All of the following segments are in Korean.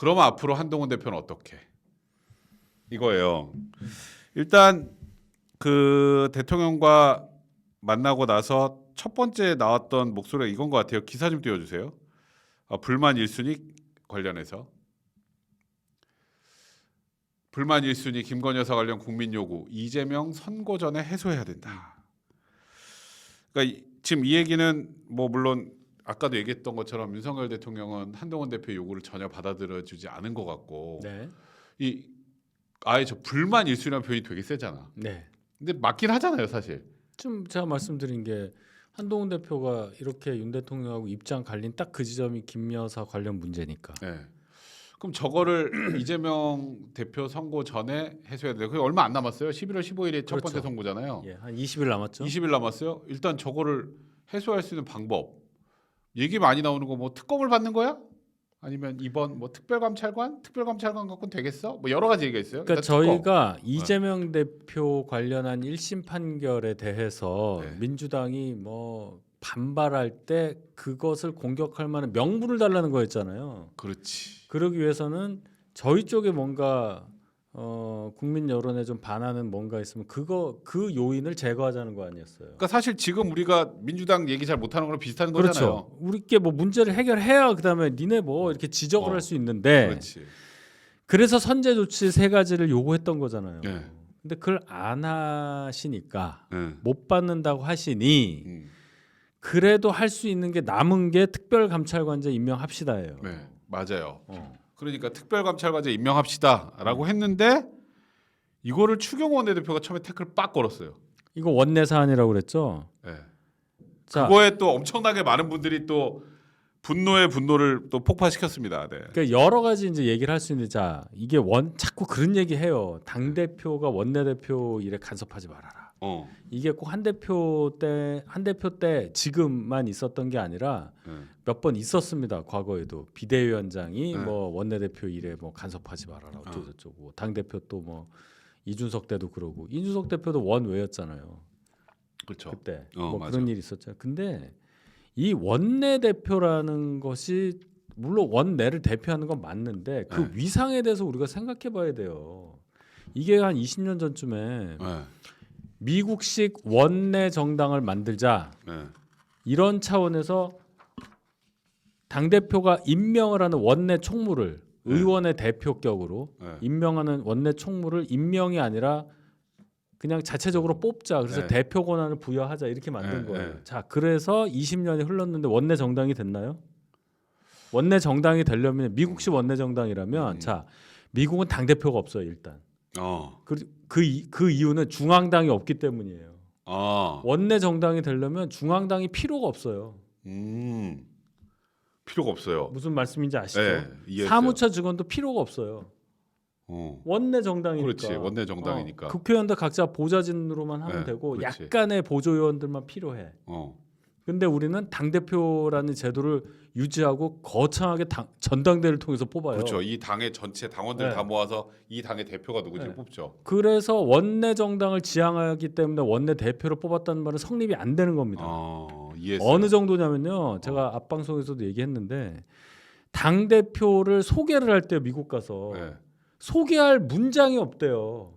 그러면 앞으로 한동훈 대표는 어떻게? 이거예요. 일단 그 대통령과 만나고 나서 첫 번째 나왔던 목소리가 이건 것 같아요. 기사 좀 띄워주세요. 불만 1순위 관련해서. 불만 1순위 김건희 여사 관련 국민 요구 이재명 선거 전에 해소해야 된다. 그러니까 지금 이 얘기는 뭐 물론 아까도 얘기했던 것처럼 윤석열 대통령은 한동훈 대표 요구를 전혀 받아들여주지 않은 것 같고 네. 이 아예 저 불만 1순위라는 표현이 되게 세잖아. 네. 근데 맞긴 하잖아요, 사실. 좀 제가 말씀드린 게 한동훈 대표가 이렇게 윤 대통령하고 입장 갈린 딱 그 지점이 김 여사 관련 문제니까. 네. 그럼 저거를 이재명 대표 선거 전에 해소해야 돼요. 그게 얼마 안 남았어요. 11월 15일에 첫 번째 그렇죠. 선거잖아요. 예, 한 20일 남았죠. 20일 남았어요. 일단 저거를 해소할 수 있는 방법. 얘기 많이 나오는 거 뭐 특검을 받는 거야? 아니면 이번 뭐 특별감찰관 갖고는 되겠어? 뭐 여러 가지 얘기가 있어요. 그러니까 일단 특검. 저희가 이재명 대표 관련한 1심 판결에 대해서 네. 민주당이 뭐 반발할 때 그것을 공격할 만한 명분을 달라는 거였잖아요. 그렇지. 그러기 위해서는 저희 쪽에 뭔가 국민 여론에 좀 반하는 뭔가 있으면 그 요인을 제거하자는 거 아니었어요. 그러니까 사실 지금 우리가 민주당 얘기 잘 못하는 거랑 비슷한 거잖아요. 그렇죠. 우리께 뭐 문제를 해결해야 그다음에 니네 뭐 이렇게 지적을 할 수 있는데 그렇지. 그래서 선제 조치 세 가지를 요구했던 거잖아요. 네. 근데 그걸 안 하시니까 네. 못 받는다고 하시니 음. 그래도 할 수 있는 게 남은 게 특별감찰관제 임명합시다예요. 네, 맞아요. 어. 그러니까 특별감찰관제 임명합시다라고 했는데 이거를 추경호 원내대표가 처음에 태클 빡 걸었어요. 이거 원내 사안이라고 그랬죠. 네. 자, 그거에 또 엄청나게 많은 분들이 또 분노의 분노를 또 폭발시켰습니다. 네. 그러니까 여러 가지 이제 얘기를 할 수 있는데 자 이게 자꾸 그런 얘기 해요. 당 대표가 원내 대표 일에 간섭하지 말아라. 이게 꼭 한 대표 때 지금만 있었던 게 아니라 몇 번 있었습니다. 과거에도 비대위원장이 뭐 원내대표 일에 뭐 간섭하지 말아라 어쩌고저쩌고 당 대표 또 뭐 이준석 때도 그러고 이준석 대표도 원외였잖아요. 그렇죠. 그때 맞아. 그런 일이 있었죠. 근데 이 원내대표라는 것이 물론 원내를 대표하는 건 맞는데 그 위상에 대해서 우리가 생각해봐야 돼요. 이게 한 20년 전쯤에 미국식 원내 정당을 만들자 이런 차원에서 당 대표가 임명을 하는 원내 총무를 의원의 대표격으로 임명하는 원내 총무를 임명이 아니라 그냥 자체적으로 뽑자. 그래서 대표 권한을 부여하자 이렇게 만든 거예요. 자, 그래서 20년이 흘렀는데 원내 정당이 됐나요? 원내 정당이 되려면 미국식 원내 정당이라면 자, 미국은 당 대표가 없어요 일단. 그 이유는 중앙당이 없기 때문이에요. 원내 정당이 되려면 중앙당이 필요가 없어요. 필요가 없어요. 무슨 말씀인지 아시죠? 이해했어요. 사무처 직원도 필요가 없어요. 원내 정당이니까. 그렇지. 원내 정당이니까. 국회의원들 각자 보좌진으로만 하면 되고 그렇지. 약간의 보조위원들만 필요해. 근데 우리는 당 대표라는 제도를 유지하고 거창하게 전당대회를 통해서 뽑아요. 그렇죠. 이 당의 전체 당원들 다 모아서 이 당의 대표가 누구지 뽑죠. 그래서 원내 정당을 지향하기 때문에 원내 대표를 뽑았다는 말은 성립이 안 되는 겁니다. 이해했어요. 어느 정도냐면요. 제가 앞방송에서도 얘기했는데 당 대표를 소개를 할 때 미국 가서 소개할 문장이 없대요.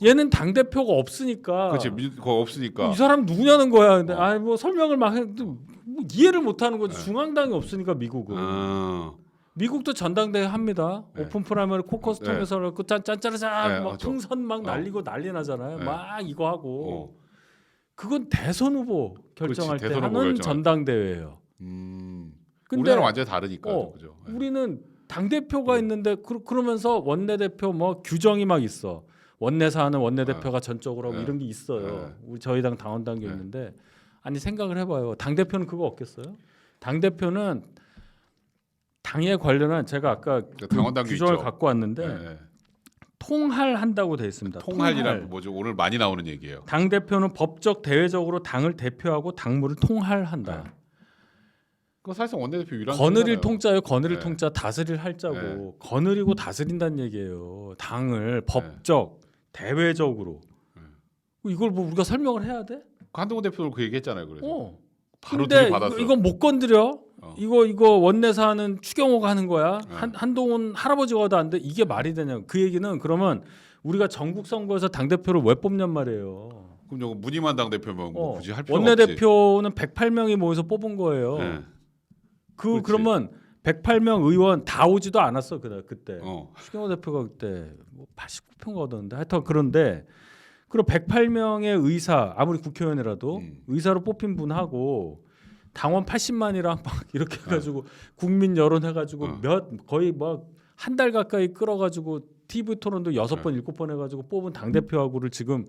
얘는 당 대표가 없으니까. 그렇지. 그거 없으니까. 이 사람 누구냐는 거야. 근데 뭐 설명을 막 해도 뭐 이해를 못 하는 거지. 중앙당이 없으니까 미국은. 미국도 전당대회 합니다. 오픈 프라이머리 코커스 통해서 그 짠짜라짠 막 풍선 막 날리고 난리 나잖아요. 막 이거 하고. 그건 대선 후보 결정할 때 하는 전당대회예요. 근데 우리나라 완전히 다르니까. 그죠. 우리는 당 대표가 있는데 그러면서 원내 대표 뭐 규정이 막 있어. 원내 사안은 원내 대표가 전적으로 하고 이런 게 있어요. 우리 저희 당 당원 단계 있는데 아니 생각을 해봐요. 당 대표는 그거 없겠어요? 당 대표는 당에 관련한 제가 아까 그 규정을 있죠. 갖고 왔는데 통할한다고 돼 있습니다. 통할이란 뭐죠? 오늘 많이 나오는 얘기예요. 당 대표는 법적 대외적으로 당을 대표하고 당무를 통할한다. 그거 사실상 원내대표 유랑. 거느릴 통자요. 거느릴 통자 다스릴 할자고 거느리고 다스린다는 얘기예요. 당을 법적 대외적으로 이걸 뭐 우리가 설명을 해야 돼? 한동훈 대표도 그 얘기했잖아요. 그래서 바로 근데 들이받았어. 이건 못 건드려. 이거 원내사 하는 추경호가 하는 거야. 네. 한동훈 할아버지가 와도 안 돼. 이게 말이 되냐? 그 얘기는 그러면 우리가 전국 선거에서 당 대표를 왜 뽑냔 말이에요. 그럼 저거 문희만 당 대표면 뭐 굳이 할 필요 없지. 원내대표는 108명이 모여서 뽑은 거예요. 네. 그렇지. 그러면 108명 의원 다 오지도 않았어 그때. 어. 추경호 대표가 그때 뭐 89표가 얻었는데 하여튼 그런데 그리고 108명의 의사 아무리 국회의원이라도 의사로 뽑힌 분하고 당원 80만이랑 막 이렇게 해가지고 국민 여론 해가지고 거의 뭐 한 달 가까이 끌어가지고 TV 토론도 6번 7번 해가지고 뽑은 당 대표하고를 지금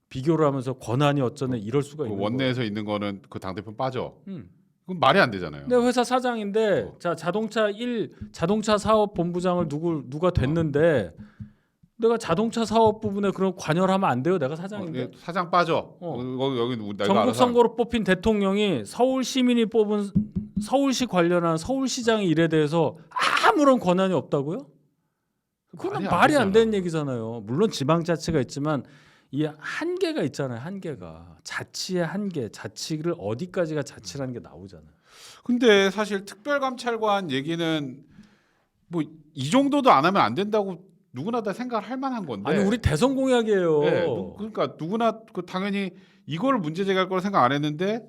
비교를 하면서 권한이 어쩌네 이럴 수가 그 있는 원내에서 있는 거는 그 당 대표 빠져. 그럼 말이 안 되잖아요. 내 회사 사장인데 자 자동차 사업 본부장을 누가 됐는데 내가 자동차 사업 부분에 그런 관여를 하면 안 돼요. 내가 사장인데. 사장 빠져. 여기 내가 전국 알아서 선거로 뽑힌 대통령이 서울 시민이 뽑은 서울시 관련한 서울시장의 일에 대해서 아무런 권한이 없다고요? 그건 말이 안 되는 얘기잖아요. 물론 지방자치가 있지만 이 한계가 있잖아요. 한계가 자치의 한계, 자치를 어디까지가 자치라는 게 나오잖아요. 근데 사실 특별감찰관 얘기는 뭐 이 정도도 안 하면 안 된다고 누구나 다 생각을 할 만한 건데. 아니 우리 대선 공약이에요. 네, 그러니까 누구나 당연히 이걸 문제 제기할 거라 생각 안 했는데,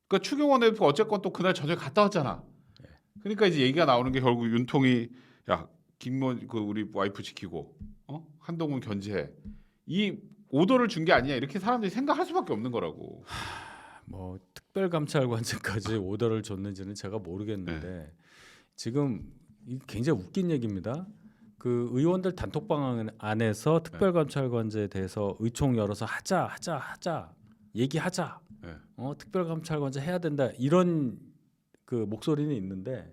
그러니까 추경호 대표가 어쨌건 또 그날 저녁에 갔다 왔잖아. 그러니까 이제 얘기가 나오는 게 결국 윤통이 야 김건 그 우리 와이프 지키고 한동훈 견제해 이 오더를 준 게 아니냐 이렇게 사람들이 생각할 수밖에 없는 거라고. 뭐 특별감찰관제까지 오더를 줬는지는 제가 모르겠는데 지금 이게 굉장히 웃긴 얘기입니다. 그 의원들 단톡방 안에서 특별감찰관제에 대해서 의총 열어서 하자 얘기하자. 특별감찰관제 해야 된다 이런 그 목소리는 있는데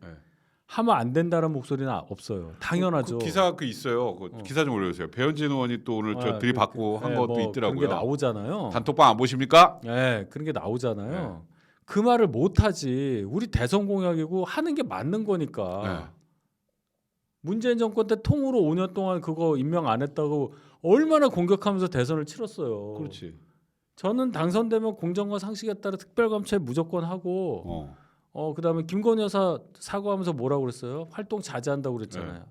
하면 안 된다는 목소리는 없어요. 당연하죠. 그 기사 있어요. 기사 좀 올려주세요. 배현진 의원이 또 오늘 저 들이받고 한 것도 있더라고요. 그런 게 나오잖아요. 단톡방 안 보십니까? 네, 그런 게 나오잖아요. 그 말을 못 하지. 우리 대선 공약이고 하는 게 맞는 거니까. 문재인 정권 때 통으로 5년 동안 그거 임명 안 했다고 얼마나 공격하면서 대선을 치렀어요. 그렇지. 저는 당선되면 공정과 상식에 따라 특별감찰 무조건 하고 그다음에 김건희 여사 사과하면서 뭐라고 그랬어요? 활동 자제한다고 그랬잖아요.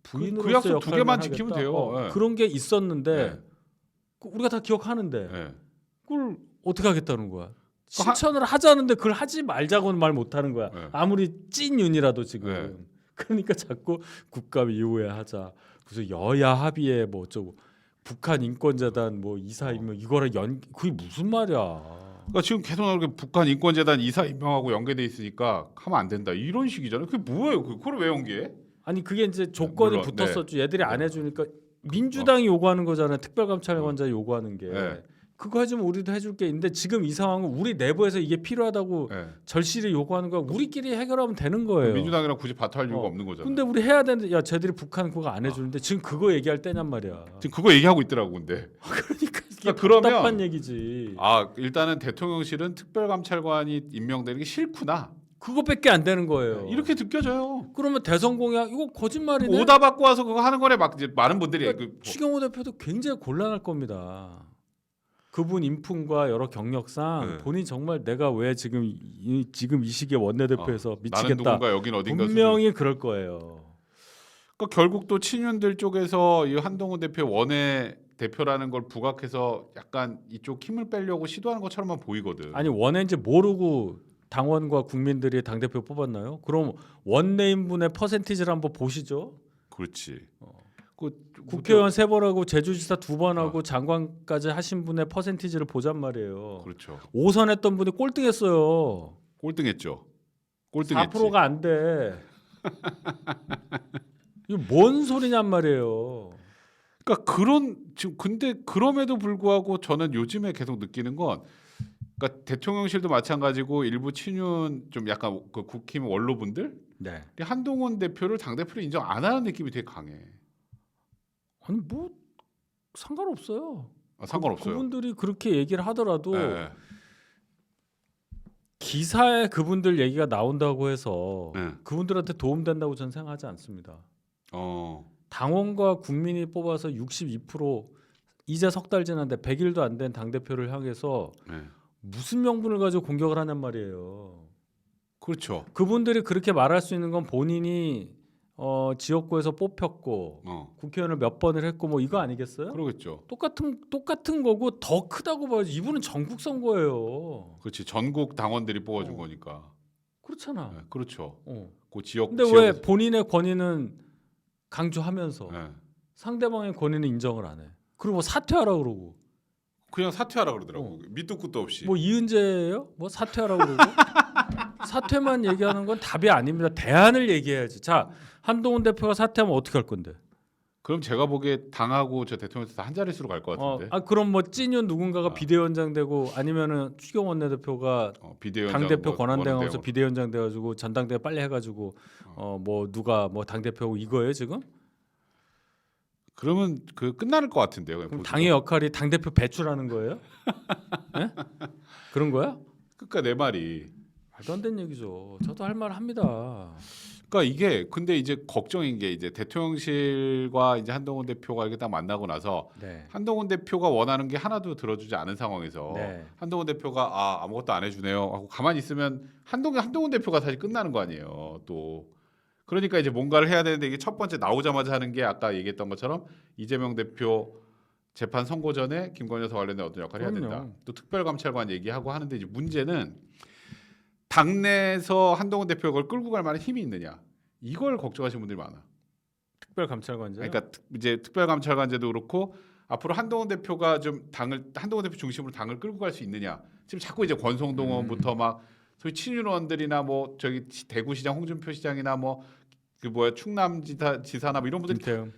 부인으로서 그 약속 두 개만 역할만 지키면 하겠다. 돼요. 그런 게 있었는데 우리가 다 기억하는데 그걸 어떻게 하겠다는 거야? 실천을 하자는데 그걸 하지 말자고는 말 못하는 거야. 아무리 찐 윤이라도 지금. 그러니까 자꾸 국감 이후에 하자. 무슨 여야 합의에 뭐 어쩌고 북한 인권재단 뭐 이사 임명 이거랑 그게 무슨 말이야? 그러니까 지금 계속 나오는 게 북한 인권재단 이사 임명하고 연계돼 있으니까 하면 안 된다 이런 식이잖아요. 그게 뭐예요? 그걸 왜 연계해? 아니 그게 이제 조건이 물론, 붙었었죠. 얘들이 안 해주니까 민주당이 요구하는 거잖아요. 특별감찰관자 요구하는 게. 그거 해주면 우리도 해줄 게 있는데 지금 이 상황은 우리 내부에서 이게 필요하다고 절실히 요구하는 거야. 우리끼리 해결하면 되는 거예요. 민주당이랑 굳이 바토할 이유가 없는 거잖아. 근데 우리 해야 되는데 야 쟤들이 북한 그거 안 해주는데 지금 그거 얘기할 때냔 말이야. 지금 그거 얘기하고 있더라고 근데. 그러니까 이게 그러면 답답한 얘기지. 일단은 대통령실은 특별감찰관이 임명되는 게 싫구나. 그거밖에 안 되는 거예요. 이렇게 느껴져요. 그러면 대선 공약 이거 거짓말이네. 오다 받고 와서 그거 하는 거래 막 이제 많은 분들이 그러니까 추경호 대표도 굉장히 곤란할 겁니다. 그분 인품과 여러 경력상 본인 정말 내가 왜 지금 이 시기에 원내대표에서 미치겠다. 나는 누군가 여긴 어딘가 분명히 그럴 거예요. 그러니까 결국 또 친윤들 쪽에서 이 한동훈 대표 원내 대표라는 걸 부각해서 약간 이쪽 힘을 빼려고 시도하는 것처럼만 보이거든. 아니 원내인지 모르고 당원과 국민들이 당 대표 뽑았나요? 그럼 원내인분의 퍼센티지를 한번 보시죠. 그렇지. 국회의원 3번 하고 제주지사 2번 하고 장관까지 하신 분의 퍼센티지를 보잔 말이에요. 그렇죠. 5선 했던 분이 꼴등했어요. 꼴등했죠. 꼴등했지. 4%가 안 돼. 이거 뭔 소리냔 말이에요. 그러니까 지금 근데 그럼에도 불구하고 저는 요즘에 계속 느끼는 건 그러니까 대통령실도 마찬가지고 일부 친윤 좀 약간 그 국힘 원로분들 한동훈 대표를 당 대표로 인정 안 하는 느낌이 되게 강해. 아니 뭐 상관없어요. 상관없어요. 그분들이 그렇게 얘기를 하더라도 기사에 그분들 얘기가 나온다고 해서 그분들한테 도움된다고 저는 생각하지 않습니다. 당원과 국민이 뽑아서 62% 이제 석 달 지났는데 100일도 안 된 당대표를 향해서 무슨 명분을 가지고 공격을 하냔 말이에요. 그렇죠. 그분들이 그렇게 말할 수 있는 건 본인이 지역구에서 뽑혔고 국회의원을 몇 번을 했고 뭐 이거 아니겠어요? 그러겠죠. 똑같은 거고 더 크다고 봐야지. 이분은 전국 선거예요. 그렇지. 전국 당원들이 뽑아준 거니까. 그렇잖아. 네, 그렇죠. 어. 그 지역. 근데 왜 본인의 권위는 강조하면서 네. 상대방의 권위는 인정을 안 해? 그리고 뭐 사퇴하라 그러고. 그냥 사퇴하라 그러더라고. 밑도 끝도 없이. 뭐 이은재예요? 뭐 사퇴하라 그러고. 사퇴만 얘기하는 건 답이 아닙니다. 대안을 얘기해야지. 자, 한동훈 대표가 사퇴하면 어떻게 할 건데? 그럼 제가 보기에 당하고 저 대통령에서 한 자릿수로 갈 것 같은데. 그럼 뭐 찐윤 누군가가 비대위원장 되고 아니면은 추경 원내대표가 비대위원장 당 대표 뭐 권한대행하면서 비대위원장 돼가지고 전당대회 빨리 해가지고 뭐 누가 뭐 당 대표고 이거예요 지금? 그러면 그 끝날 것 같은데요. 그럼 보수가. 당의 역할이 당 대표 배출하는 거예요? 네? 그런 거야? 그러니까 내 말이. 말도 안 되는 얘기죠. 저도 할 말 합니다. 그러니까 이게 근데 이제 걱정인 게 이제 대통령실과 이제 한동훈 대표가 이렇게 딱 만나고 나서 네. 한동훈 대표가 원하는 게 하나도 들어주지 않은 상황에서 네. 한동훈 대표가 아무것도 안 해주네요 하고 가만히 있으면 한동훈 대표가 사실 끝나는 거 아니에요. 또 그러니까 이제 뭔가를 해야 되는데 이게 첫 번째 나오자마자 하는 게 아까 얘기했던 것처럼 이재명 대표 재판 선고 전에 김건희 여사 관련된 어떤 역할을 해야 된다. 그럼요. 또 특별감찰관 얘기하고 하는데 이제 문제는 당내에서 한동훈 대표가 그걸 끌고 갈 만한 힘이 있느냐 이걸 걱정하시는 분들이 많아. 특별감찰관제. 그러니까 이제 특별감찰관제도 그렇고 앞으로 한동훈 대표가 좀 한동훈 대표 중심으로 당을 끌고 갈 수 있느냐. 지금 자꾸 이제 권성동 의원부터 막 소위 친윤원들이나 뭐 저기 대구시장 홍준표 시장이나 뭐 그 충남지사나 뭐 이런 분들이 김태형.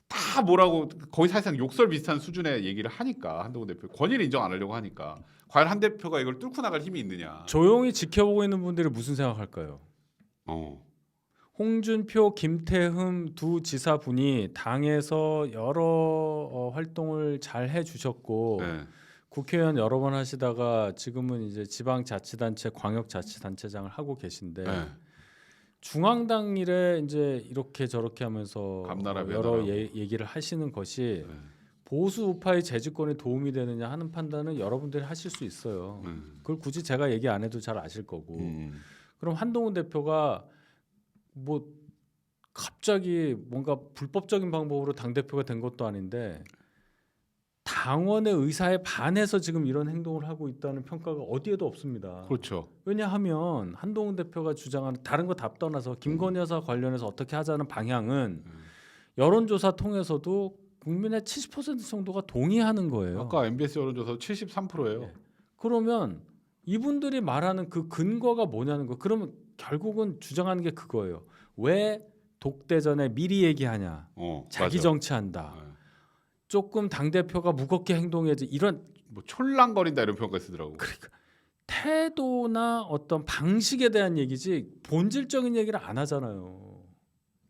다 뭐라고 거의 사실상 욕설 비슷한 수준의 얘기를 하니까 한동훈 대표 권위를 인정 안 하려고 하니까 과연 한 대표가 이걸 뚫고 나갈 힘이 있느냐. 조용히 지켜보고 있는 분들이 무슨 생각할까요? 홍준표, 김태흠 두 지사분이 당에서 여러 활동을 잘 해주셨고 네. 국회의원 여러 번 하시다가 지금은 이제 지방자치단체, 광역자치단체장을 하고 계신데 네. 중앙당 일에 이제 이렇게 저렇게 하면서 감나라 여러 변화라고. 얘기를 하시는 것이 네. 보수 우파의 재집권에 도움이 되느냐 하는 판단은 여러분들이 하실 수 있어요. 그걸 굳이 제가 얘기 안 해도 잘 아실 거고. 그럼 한동훈 대표가 뭐 갑자기 뭔가 불법적인 방법으로 당 대표가 된 것도 아닌데 당원의 의사에 반해서 지금 이런 행동을 하고 있다는 평가가 어디에도 없습니다. 그렇죠. 왜냐하면 한동훈 대표가 주장하는 다른 거 다 떠나서 김건희 여사 관련해서 어떻게 하자는 방향은 여론조사 통해서도 국민의 70% 정도가 동의하는 거예요. 아까 MBS 여론조사 73%예요. 네. 그러면 이분들이 말하는 그 근거가 뭐냐는 거. 그러면 결국은 주장하는 게 그거예요. 왜 독대전에 미리 얘기하냐? 자기 맞아. 정치한다. 네. 조금 당 대표가 무겁게 행동해야지. 이런 뭐 촐랑거린다 이런 표현까지 쓰더라고. 그러니까 태도나 어떤 방식에 대한 얘기지 본질적인 얘기를 안 하잖아요.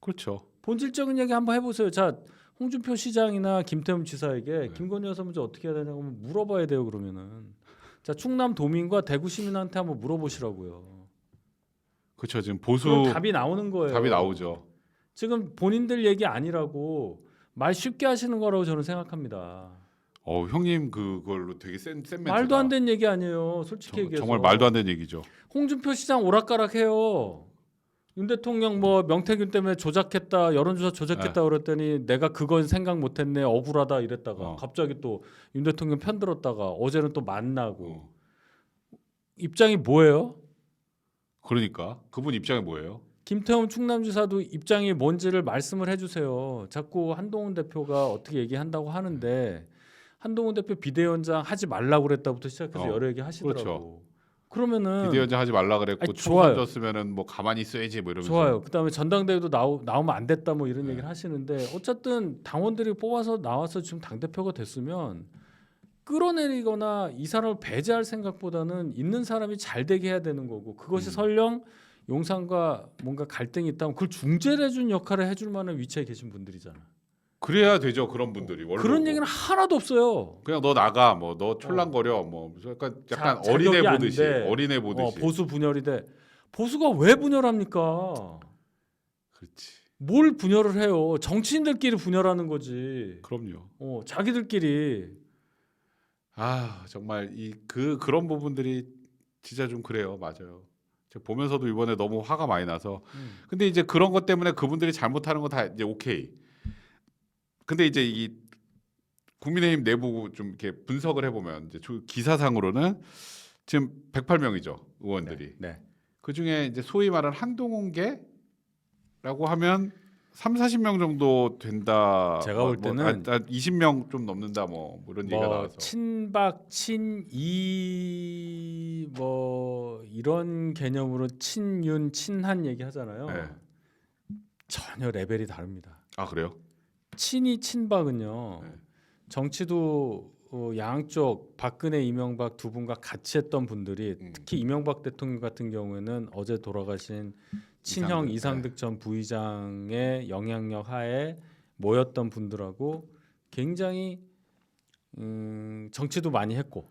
그렇죠. 본질적인 얘기 한번 해보세요. 자, 홍준표 시장이나 김태흠 지사에게 김건희 여사 문제 어떻게 해야 되냐고 물어봐야 돼요. 그러면은 자, 충남 도민과 대구 시민한테 한번 물어보시라고요. 그렇죠. 지금 보수 그럼 답이 나오는 거예요. 답이 나오죠. 지금 본인들 얘기 아니라고 말 쉽게 하시는 거라고 저는 생각합니다. 형님 그걸로 되게 센 멘트다. 말도 안 되는 얘기 아니에요. 솔직히 얘기해서. 정말 말도 안 되는 얘기죠. 홍준표 시장 오락가락해요. 윤 대통령 뭐 명태균 때문에 조작했다, 여론조사 조작했다 그랬더니 내가 그건 생각 못했네, 억울하다 이랬다가 갑자기 또 윤 대통령 편들었다가 어제는 또 만나고 입장이 뭐예요? 그러니까 그분 입장이 뭐예요? 김태흠 충남지사도 입장이 뭔지를 말씀을 해주세요. 자꾸 한동훈 대표가 어떻게 얘기한다고 하는데 한동훈 대표 비대위원장 하지 말라고 그랬다부터 시작해서 여러 얘기 하시더라고. 그렇죠. 그러면은 비대위원장 하지 말라 그랬고 아니, 총 좋아요. 던졌으면은 뭐 가만히 있어야지 뭐 이러면서. 좋아요. 그다음에 전당대회도 나오면 안 됐다 뭐 이런 얘기를 하시는데 어쨌든 당원들이 뽑아서 나와서 지금 당 대표가 됐으면 끌어내리거나 이 사람을 배제할 생각보다는 있는 사람이 잘 되게 해야 되는 거고 그것이 설령 용산과 뭔가 갈등이 있다면 그걸 중재를 해준 역할을 해줄 만한 위치에 계신 분들이잖아. 그래야 되죠. 그런 분들이 원래 그런 얘기는 하나도 없어요. 그냥 너 나가 뭐 너 촐랑거려 뭐 약간 자격이 어린애 안 보듯이 돼. 어린애 보듯이. 보수 분열이 돼. 보수가 왜 분열합니까? 그렇지. 뭘 분열을 해요? 정치인들끼리 분열하는 거지. 그럼요. 자기들끼리. 정말 그런 부분들이 진짜 좀 그래요. 맞아요. 제가 보면서도 이번에 너무 화가 많이 나서. 근데 이제 그런 것 때문에 그분들이 잘못하는 거 다 이제 오케이. 근데 이제 이 국민의힘 내부 좀 이렇게 분석을 해보면 이제 기사상으로는 지금 108명이죠 의원들이. 네. 그 중에 이제 소위 말하는 한동훈계라고 하면 30-40명 정도 된다. 제가 볼 때는 20명 좀 넘는다 뭐 이런 얘기가 뭐 나와서. 친박, 친이 뭐 이런 개념으로 친윤, 친한 얘기 하잖아요. 네. 전혀 레벨이 다릅니다. 아 그래요? 친이 친박은요. 네. 정치도 양쪽 박근혜, 이명박 두 분과 같이 했던 분들이 특히 이명박 대통령 같은 경우에는 어제 돌아가신 친형 이상득 전 부의장의 영향력 하에 모였던 분들하고 굉장히 정치도 많이 했고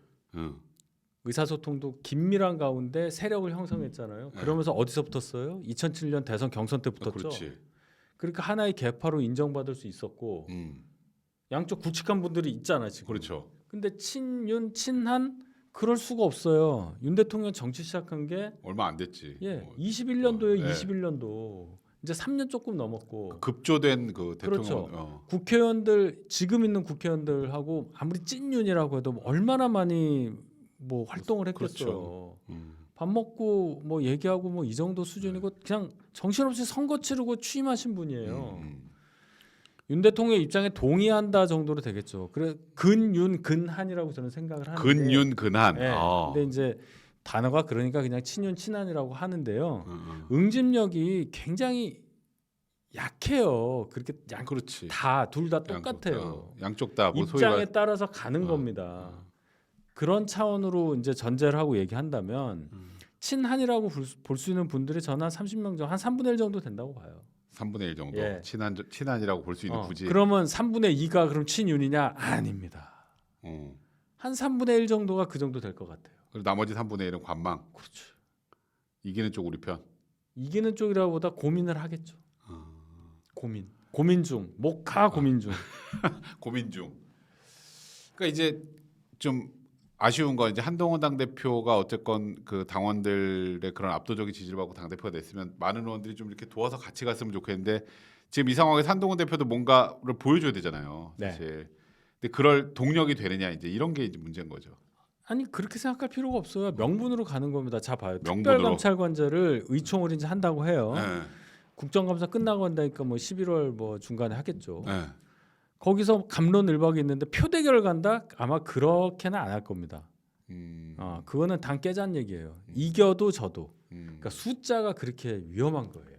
의사소통도 긴밀한 가운데 세력을 형성했잖아요. 그러면서 어디서 붙었어요? 2007년 대선 경선 때 붙었죠. 그렇지. 그러니까 하나의 계파로 인정받을 수 있었고 양쪽 굵직한 분들이 있잖아 지금. 그렇죠. 근데 친윤 친한 그럴 수가 없어요. 윤 대통령 정치 시작한 게 얼마 안 됐지. 21년도에 네. 21년도 이제 3년 조금 넘었고 급조된 그 대통령. 그렇죠. 국회의원들 지금 있는 국회의원들하고 아무리 찐윤이라고 해도 얼마나 많이 뭐 활동을 했겠어요. 그렇죠. 밥 먹고 뭐 얘기하고 뭐 이 정도 수준이고 그냥 정신없이 선거 치르고 취임하신 분이에요. 윤 대통령 입장에 동의한다 정도로 되겠죠. 그래 근윤 근한이라고 저는 생각을 하는데. 근윤 근한. 네. 아. 근데 이제 단어가 그러니까 그냥 친윤 친한이라고 하는데요. 응집력이 굉장히 약해요. 그렇게 그렇지. 둘 다 똑같아요. 양쪽 다 뭐 입장에 따라서 가는 겁니다. 그런 차원으로 이제 전제를 하고 얘기한다면 친한이라고 볼 수 있는 분들이 저는 한 30명 정도, 한 3분의 1 정도 된다고 봐요. 3분의 1 정도. 예. 친한이라고 볼 수 있는 굳이. 그러면 3분의 2가 그럼 친윤이냐? 아닙니다. 한 3분의 1 정도가 그 정도 될 것 같아요. 그리고 나머지 3분의 1은 관망. 그렇죠. 이기는 쪽 우리 편. 이기는 쪽이라보다 고민을 하겠죠. 고민 중, 목하 고민 중. 고민 중. 그러니까 이제 좀 아쉬운 건 이제 한동훈 당대표가 어쨌건 그 당원들의 그런 압도적인 지지를 받고 당대표가 됐으면 많은 의원들이 좀 이렇게 도와서 같이 갔으면 좋겠는데 지금 이 상황에서 한동훈 대표도 뭔가를 보여줘야 되잖아요. 사실. 근데 그럴 동력이 되느냐 이제 이런 게 이제 문제인 거죠. 아니 그렇게 생각할 필요가 없어요. 명분으로 가는 겁니다. 자 봐요. 명분으로. 특별감찰관제를 의총을 이제 한다고 해요. 네. 국정감사 끝나고 한다니까 뭐 11월 뭐 중간에 하겠죠. 네. 거기서 갑론을박이 있는데 표대결 간다? 아마 그렇게는 안 할 겁니다. 그거는 당 깨자는 얘기예요. 이겨도 져도. 그러니까 숫자가 그렇게 위험한 거예요.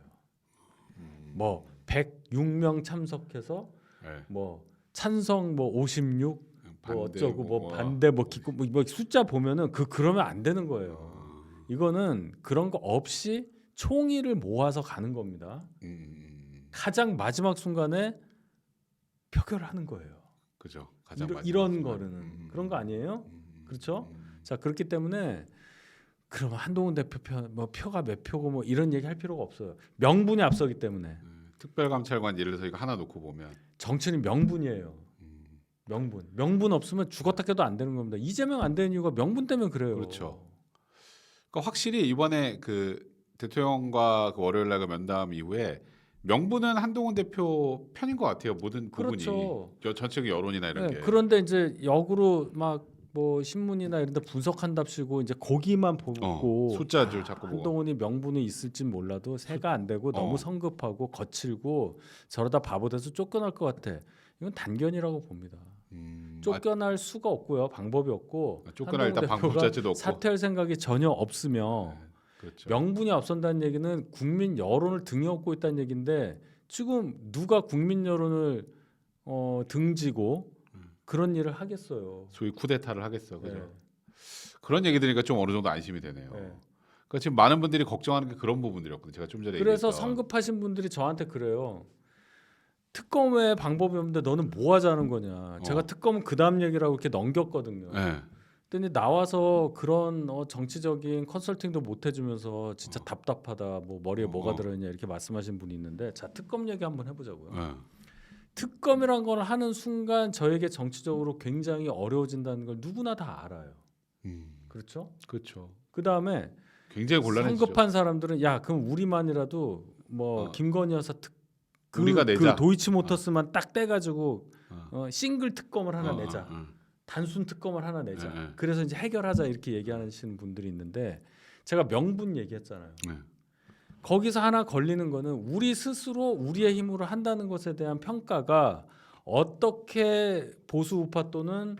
뭐 106명 참석해서 네. 뭐 찬성 뭐 56, 뭐 어쩌고 뭐 와. 반대 뭐 기고 뭐 숫자 보면은 그러면 안 되는 거예요. 이거는 그런 거 없이 총의를 모아서 가는 겁니다. 가장 마지막 순간에 표결을 하는 거예요. 그죠. 가장 이런 거는 그런 거 아니에요? 그렇죠? 자 그렇기 때문에 그러면 한동훈 대표 뭐 표가 몇 표고 뭐 이런 얘기 할 필요가 없어요. 명분이 앞서기 때문에. 특별감찰관 예를 들어서 이거 하나 놓고 보면 정치는 명분이에요. 명분 없으면 죽었다 깨도 안 되는 겁니다. 이재명 안 되는 이유가 명분 때문에 그래요. 그렇죠. 그러니까 확실히 이번에 그 대통령과 그 월요일 날 그 면담 이후에 명분은 한동훈 대표 편인 것 같아요. 모든 부분이. 그렇죠. 전체적인 여론이나 이런 게. 그런데 이제 역으로 막 뭐 신문이나 이런 데 분석한답시고 이제 거기만 보고 숫자줄 자꾸 보고. 한동훈이 명분이 있을진 몰라도 새가 안 되고 너무 성급하고 거칠고 저러다 바보 돼서 쫓겨날 것 같아. 이건 단견이라고 봅니다. 쫓겨날 수가 없고요. 방법이 없고 쫓겨날 일단 방법 자체도 없고 사퇴할 생각이 전혀 없으며 그렇죠. 명분이 앞선다는 얘기는 국민 여론을 등에 업고 있다는 얘기인데 지금 누가 국민 여론을 등지고 그런 일을 하겠어요. 소위 쿠데타를 하겠어. 그죠. 네. 그런 얘기 들으니까 좀 어느 정도 안심이 되네요. 네. 그러니까 지금 많은 분들이 걱정하는 게 그런 부분들이었거든요. 제가 좀 전에 그래서 얘기했던. 성급하신 분들이 저한테 그래요. 특검 외에 방법이 없는데 너는 뭐 하자는 거냐. 제가 특검은 그 다음 얘기라고 이렇게 넘겼거든요. 네. 근데 나와서 그런 정치적인 컨설팅도 못 해주면서 진짜 답답하다. 뭐 머리에 뭐가 들어있냐 이렇게 말씀하신 분이 있는데 자 특검 얘기 한번 해보자고요. 특검이란 걸 하는 순간 저에게 정치적으로 굉장히 어려워진다는 걸 누구나 다 알아요. 그렇죠? 그렇죠. 그 다음에 굉장히 곤란해지죠. 성급한 사람들은 야 그럼 우리만이라도 뭐 김건희 여사 우리가 내자. 그 도이치모터스만 딱 떼가지고 싱글 특검을 하나 어, 내자. 단순 특검을 하나 내자. 네. 그래서 이제 해결하자 이렇게 얘기하시는 분들이 있는데 제가 명분 얘기했잖아요. 네. 거기서 하나 걸리는 거는 우리 스스로 우리의 힘으로 한다는 것에 대한 평가가 어떻게 보수 우파 또는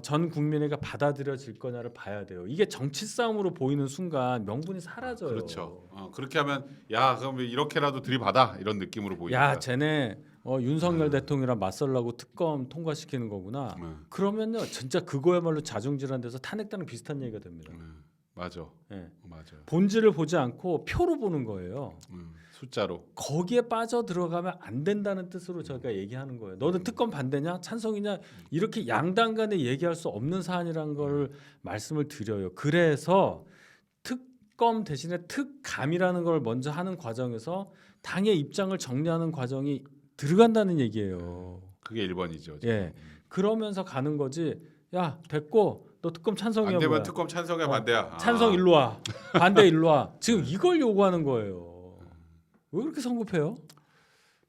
전 국민에게 받아들여질 거냐를 봐야 돼요. 이게 정치 싸움으로 보이는 순간 명분이 사라져요. 그렇죠. 그렇게 하면 야 그럼 이렇게라도 들이받아 이런 느낌으로 보이니까. 야, 쟤네 윤석열 대통령이랑 맞설라고 특검 통과시키는 거구나. 그러면요, 진짜 그거야말로 자중질환 돼서 탄핵당랑 비슷한 얘기가 됩니다. 맞아. 예. 맞아요. 본질을 보지 않고 표로 보는 거예요. 숫자로. 거기에 빠져 들어가면 안 된다는 뜻으로 저희가 얘기하는 거예요. 너는 특검 반대냐, 찬성이냐 이렇게 양당 간에 얘기할 수 없는 사안이라는 걸 말씀을 드려요. 그래서 특검 대신에 특감이라는 걸 먼저 하는 과정에서 당의 입장을 정리하는 과정이 들어간다는 얘기예요. 그게 1번이죠. 예. 그러면서 가는 거지. 야, 됐고 너 특검 찬성이야 안 되면 뭐야? 특검 찬성이야 반대야. 찬성 일로 와. 반대 일로 와. 지금 이걸 요구하는 거예요. 왜 그렇게 성급해요?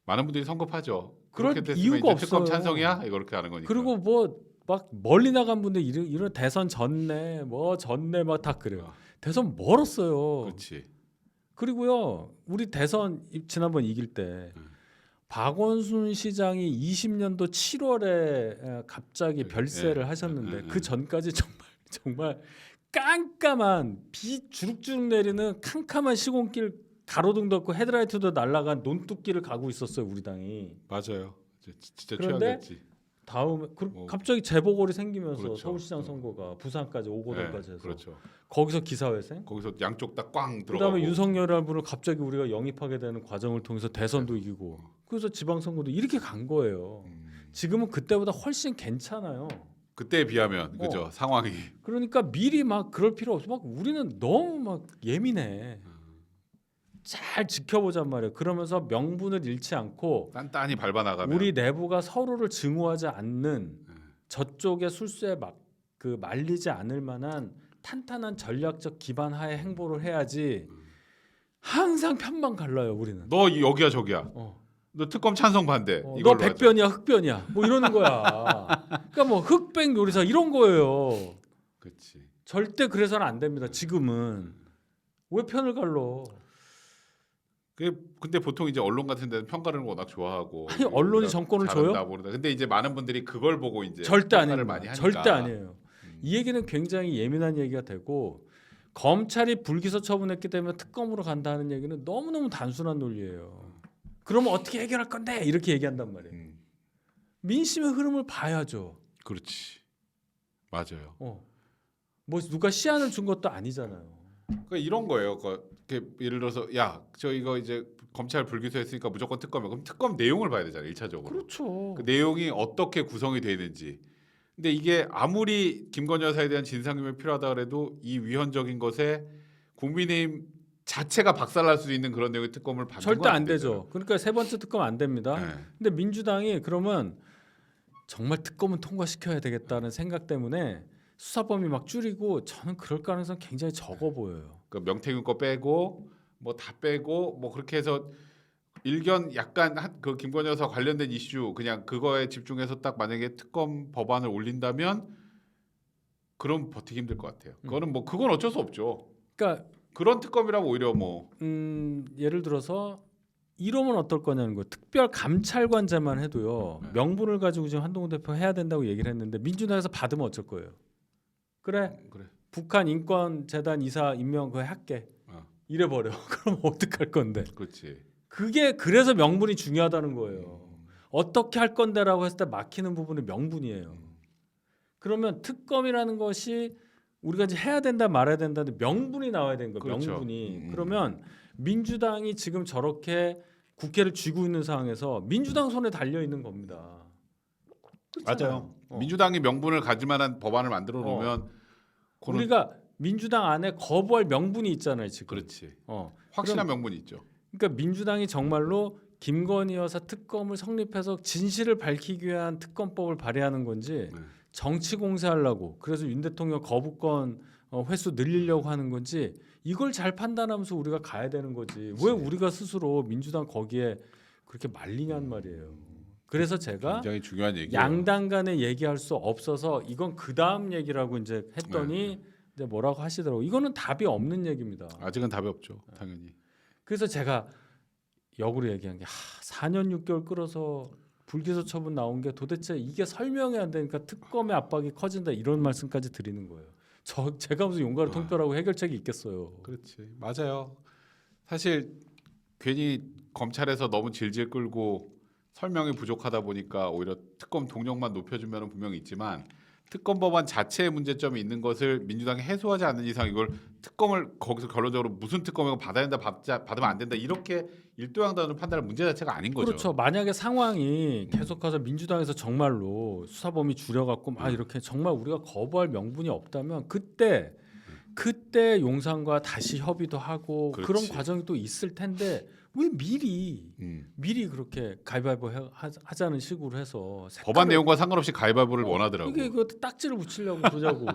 많은 분들이 성급하죠. 그럴 그렇게 됐으면 이유가 이제 특검 없어요. 찬성이야? 이렇게 하는 거니까. 그리고 뭐 막 멀리 나간 분들 이런 대선 전내 뭐 전내 막 다 그래요. 대선 멀었어요. 그렇지. 그리고요 우리 대선 지난번 이길 때 박원순 시장이 20년도 7월에 갑자기 별세를 하셨는데 그 전까지 정말 깜깜한 비 주룩주룩 내리는 캄캄한 시골길 가로등도 없고 헤드라이트도 날아간 논뚝길을 가고 있었어요 우리 당이. 맞아요. 진짜 그런데 최악이었지. 다음에 갑자기 재보궐이 생기면서 그렇죠. 서울시장 선거가 부산까지 오거돈까지 해서 그렇죠. 거기서 기사회생. 거기서 양쪽 다 꽝 들어가고. 그다음에 윤석열이라는 분을 갑자기 우리가 영입하게 되는 과정을 통해서 대선도 이기고 그래서 지방선거도 이렇게 간 거예요. 지금은 그때보다 훨씬 괜찮아요. 그때에 비하면 그죠 상황이. 그러니까 미리 막 그럴 필요 없어. 막 우리는 너무 막 예민해. 잘 지켜보잔 말이에요. 그러면서 명분을 잃지 않고 단단히 밟아 나가면. 우리 내부가 서로를 증오하지 않는 저쪽의 술수에 말리지 않을 만한 탄탄한 전략적 기반 하에 행보를 해야지. 항상 편만 갈라요 우리는. 너 여기야 저기야. 너 특검 찬성 반대. 너 이걸로 백변이야 흑변이야 뭐 이러는 거야. 그러니까 뭐 흑백 요리사 이런 거예요. 그렇지. 절대 그래서는 안 됩니다. 지금은 왜 편을 갈러? 근데 보통 이제 언론 같은 데는 평가를 워낙 좋아하고. 아니 언론이 정권을 줘요? 모른다. 근데 이제 많은 분들이 그걸 보고 이제 절대 평가를 아닙니다. 많이 하니까. 절대 아니에요. 이 얘기는 굉장히 예민한 얘기가 되고 검찰이 불기소 처분했기 때문에 특검으로 간다는 얘기는 너무너무 단순한 논리예요. 그러면 어떻게 해결할 건데? 이렇게 얘기한단 말이에요. 민심의 흐름을 봐야죠. 그렇지. 맞아요. 뭐 누가 시안을 준 것도 아니잖아요. 그러니까 이런 거예요. 이렇게 예를 들어서 야, 저 이거 이제 검찰 불기소했으니까 무조건 특검이야. 그럼 특검 내용을 봐야 되잖아요. 1차적으로. 그렇죠. 그 내용이 어떻게 구성이 되어 있는지. 근데 이게 아무리 김건희 여사에 대한 진상규명이 필요하다 그래도 이 위헌적인 것에 국민의힘 자체가 박살날 수 있는 그런 내용의 특검을 받는 절대 건 안 되죠. 되죠. 그러니까 세 번째 특검 안 됩니다. 네. 근데 민주당이 그러면 정말 특검은 통과시켜야 되겠다는 생각 때문에 수사범위 막 줄이고 저는 그럴 가능성 굉장히 적어 보여요. 그 명태균 거 빼고 뭐 다 빼고 뭐 그렇게 해서 일견 약간 그 김건희 여사 관련된 이슈 그냥 그거에 집중해서 딱 만약에 특검 법안을 올린다면 그럼 버티기 힘들 것 같아요. 그거는 뭐 그건 어쩔 수 없죠. 그러니까 그런 특검이라고 오히려 뭐 예를 들어서 이러면 어떨 거냐는 거예요. 특별 감찰관제만 해도요. 명분을 가지고 지금 한동훈 대표 해야 된다고 얘기를 했는데 민주당에서 받으면 어쩔 거예요. 그래. 북한 인권재단 이사 임명 그거 할게. 이래 버려. 그럼 어떡할 건데? 그렇지. 그게 그래서 명분이 중요하다는 거예요. 어떻게 할 건데라고 했을 때 막히는 부분은 명분이에요. 그러면 특검이라는 것이 우리가 이제 해야 된다 말아야 된다는 명분이 나와야 되는 거예요. 그렇죠. 명분이. 그러면 민주당이 지금 저렇게 국회를 쥐고 있는 상황에서 민주당 손에 달려 있는 겁니다. 맞아요. 민주당이 명분을 가질 만한 법안을 만들어 놓으면 우리가 민주당 안에 거부할 명분이 있잖아요. 지금. 그렇지. 어. 확실한 명분이 있죠. 그러니까 민주당이 정말로 김건희 여사 특검을 성립해서 진실을 밝히기 위한 특검법을 발의하는 건지 네. 정치 공세하려고 그래서 윤 대통령 거부권 횟수 늘리려고 하는 건지 이걸 잘 판단하면서 우리가 가야 되는 거지. 왜 우리가 스스로 민주당 거기에 그렇게 말리냐는 말이에요. 그래서 제가 굉장히 중요한 얘기예요. 양당 간에 얘기할 수 없어서 이건 그 다음 얘기라고 이제 했더니 이제 뭐라고 하시더라고. 이거는 답이 없는 얘기입니다. 아직은 답이 없죠. 당연히. 그래서 제가 역으로 얘기한 게 4년 6개월 끌어서 불기소 처분 나온 게 도대체 이게 설명이 안 되니까 특검의 압박이 커진다 이런 말씀까지 드리는 거예요. 제가 무슨 용가를 통뼈라고 해결책이 있겠어요. 그렇지. 맞아요. 사실 괜히 검찰에서 너무 질질 끌고 설명이 부족하다 보니까 오히려 특검 동력만 높여주면 분명히 있지만 특검 법안 자체의 문제점이 있는 것을 민주당이 해소하지 않는 이상 이걸 특검을 거기서 결론적으로 무슨 특검이고 받아야 된다 받으면 안 된다 이렇게 일도양단으로 판단할 문제 자체가 아닌 거죠. 그렇죠. 만약에 상황이 계속해서 민주당에서 정말로 수사 범위 줄여갖고 막 이렇게 정말 우리가 거부할 명분이 없다면 그때 용산과 다시 협의도 하고 그런 그렇지. 과정이 또 있을 텐데 왜 미리 그렇게 가위바위보 하자는 식으로 해서 법안 내용과 상관없이 가위바위보를 원하더라고. 이게 이거 딱지를 붙이려고 그러자고.